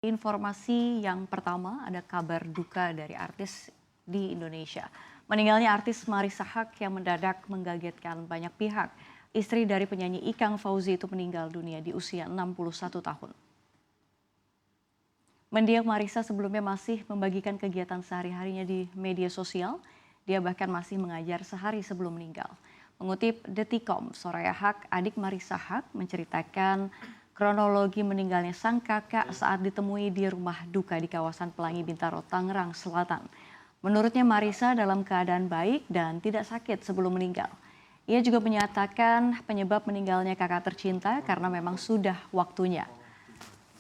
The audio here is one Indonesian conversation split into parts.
Informasi yang pertama ada kabar duka dari artis di Indonesia. Meninggalnya artis Marissa Haque yang mendadak menggagetkan banyak pihak. Istri dari penyanyi Ikang Fauzi itu meninggal dunia di usia 61 tahun. Mendiang Marissa sebelumnya masih membagikan kegiatan sehari-harinya di media sosial. Dia bahkan masih mengajar sehari sebelum meninggal. Mengutip Detikom, Soraya Haque, adik Marissa Haque, menceritakan kronologi meninggalnya sang kakak saat ditemui di rumah duka di kawasan Pelangi Bintaro, Tangerang Selatan. Menurutnya Marissa dalam keadaan baik dan tidak sakit sebelum meninggal. Ia juga menyatakan penyebab meninggalnya kakak tercinta karena memang sudah waktunya.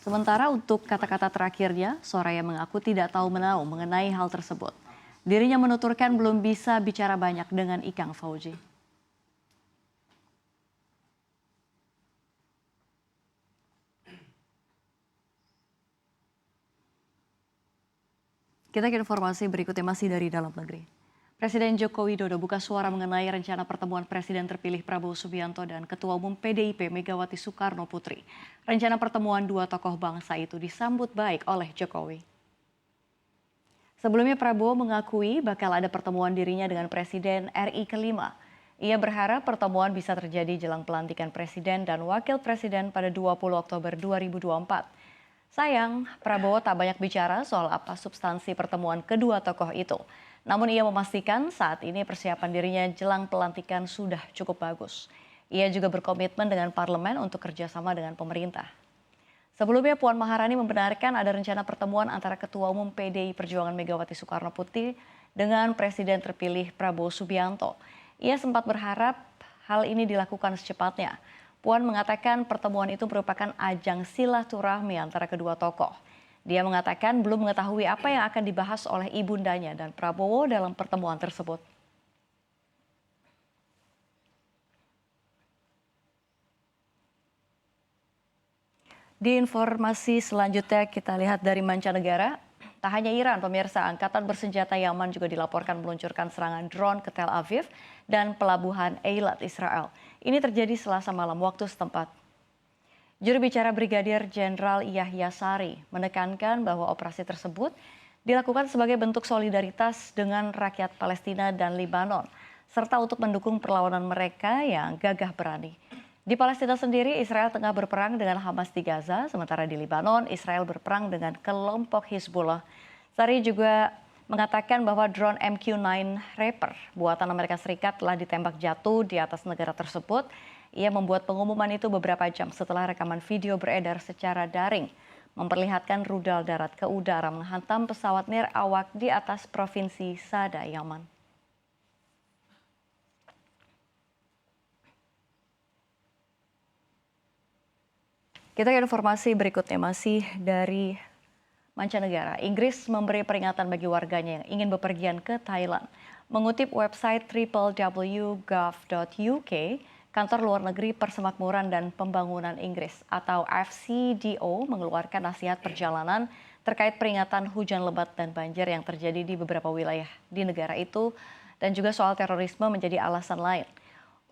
Sementara untuk kata-kata terakhirnya, Soraya mengaku tidak tahu menahu mengenai hal tersebut. Dirinya menuturkan belum bisa bicara banyak dengan Ikang Fauzi. Kita ke informasi berikutnya masih dari dalam negeri. Presiden Joko Widodo buka suara mengenai rencana pertemuan Presiden terpilih Prabowo Subianto dan Ketua Umum PDIP Megawati Soekarno Putri. Rencana pertemuan dua tokoh bangsa itu disambut baik oleh Jokowi. Sebelumnya Prabowo mengakui bakal ada pertemuan dirinya dengan Presiden RI kelima. Ia berharap pertemuan bisa terjadi jelang pelantikan Presiden dan Wakil Presiden pada 20 Oktober 2024. Sayang, Prabowo tak banyak bicara soal apa substansi pertemuan kedua tokoh itu. Namun ia memastikan saat ini persiapan dirinya jelang pelantikan sudah cukup bagus. Ia juga berkomitmen dengan parlemen untuk kerjasama dengan pemerintah. Sebelumnya Puan Maharani membenarkan ada rencana pertemuan antara Ketua Umum PDI Perjuangan Megawati Soekarno Putri dengan Presiden terpilih Prabowo Subianto. Ia sempat berharap hal ini dilakukan secepatnya. Puan mengatakan pertemuan itu merupakan ajang silaturahmi antara kedua tokoh. Dia mengatakan belum mengetahui apa yang akan dibahas oleh ibundanya dan Prabowo dalam pertemuan tersebut. Di informasi selanjutnya kita lihat dari mancanegara. Tak hanya Iran, pemirsa, angkatan bersenjata Yaman juga dilaporkan meluncurkan serangan drone ke Tel Aviv dan pelabuhan Eilat, Israel. Ini terjadi Selasa malam waktu setempat. Juru bicara Brigadir Jenderal Yahya Sari menekankan bahwa operasi tersebut dilakukan sebagai bentuk solidaritas dengan rakyat Palestina dan Lebanon, serta untuk mendukung perlawanan mereka yang gagah berani. Di Palestina sendiri, Israel tengah berperang dengan Hamas di Gaza, sementara di Lebanon, Israel berperang dengan kelompok Hizbullah. Sari juga mengatakan bahwa drone MQ-9 Reaper buatan Amerika Serikat telah ditembak jatuh di atas negara tersebut. Ia membuat pengumuman itu beberapa jam setelah rekaman video beredar secara daring, memperlihatkan rudal darat ke udara menghantam pesawat nirawak di atas provinsi Sada, Yaman. Kita ke informasi berikutnya masih dari mancanegara. Inggris memberi peringatan bagi warganya yang ingin bepergian ke Thailand. Mengutip website www.gov.uk, Kantor Luar Negeri Persemakmuran dan Pembangunan Inggris atau FCDO mengeluarkan nasihat perjalanan terkait peringatan hujan lebat dan banjir yang terjadi di beberapa wilayah di negara itu dan juga soal terorisme menjadi alasan lain.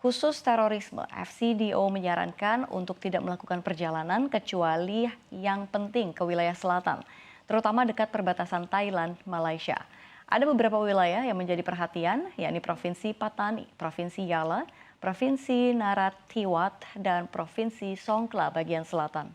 Khusus terorisme, FCDO menyarankan untuk tidak melakukan perjalanan kecuali yang penting ke wilayah selatan, terutama dekat perbatasan Thailand, Malaysia. Ada beberapa wilayah yang menjadi perhatian, yakni Provinsi Patani, Provinsi Yala, Provinsi Narathiwat, dan Provinsi Songkhla bagian selatan.